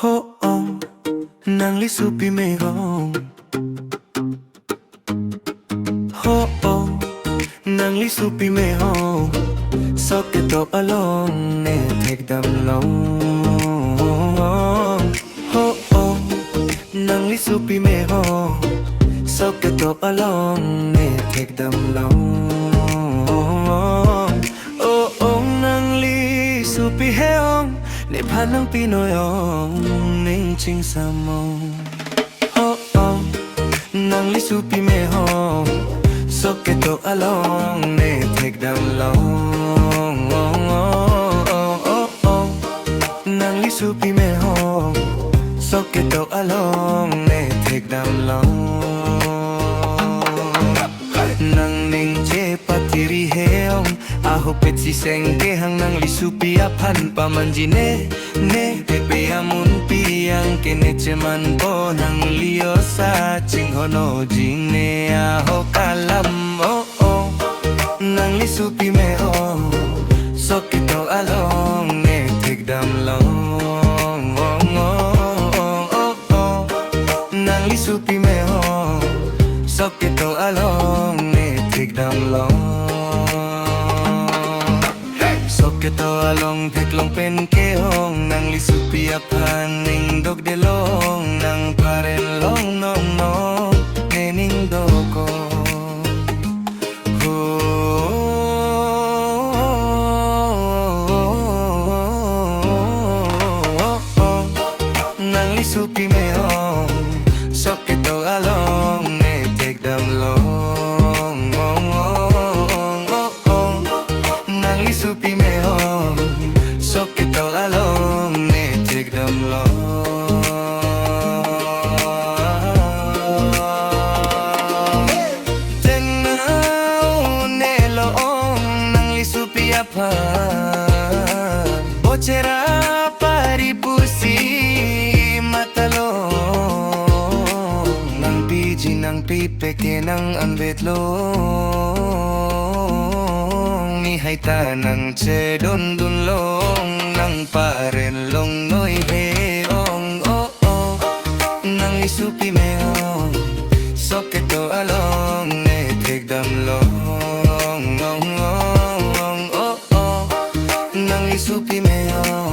Oh oh, NANGLI SUPI me home. Oh oh, NANGLI SUPI me home. So get up along, ne take them long. Oh oh, NANGLI SUPI me home. So get up along, ne take them long. Oh oh, NANGLI SUPI he home. Ne panang Pinoyong ning ching sa mo. Oh oh, NANGLI SUPI me home. So get to along, ne take them long. Oh oh oh, NANGLI SUPI me home. So get to along, ne take them long. Nang ning je patiri heong. Aho pet si seng kehang NANGLI SUPI apan pamanjine ne pepe amun piang kene ceman po nang lio sa ching hono jing ne aho kalam oh oh NANGLI SUPI me oh so kito along ne take them long oh oh oh NANGLI SUPI me oh so kito along ne take them long. Kita along teklong pen keong NANGLI SUPI apan ning dog de long nang paren long nong nong nening doko NANGLI SUPI me hong so kita along ne take them long NANGLI SUPI me home, so get all along, ne take them long. Tenau ne loong, NANGLI SUPI apa? Bocera paripusi matalong, nang piji nang pipeke nang anbetlong. Hai ta nang che don dun long nang paren long noi he ong oh oh NANGLI SUPI me ong so ke to along ne take them long oh oh NANGLI SUPI me ong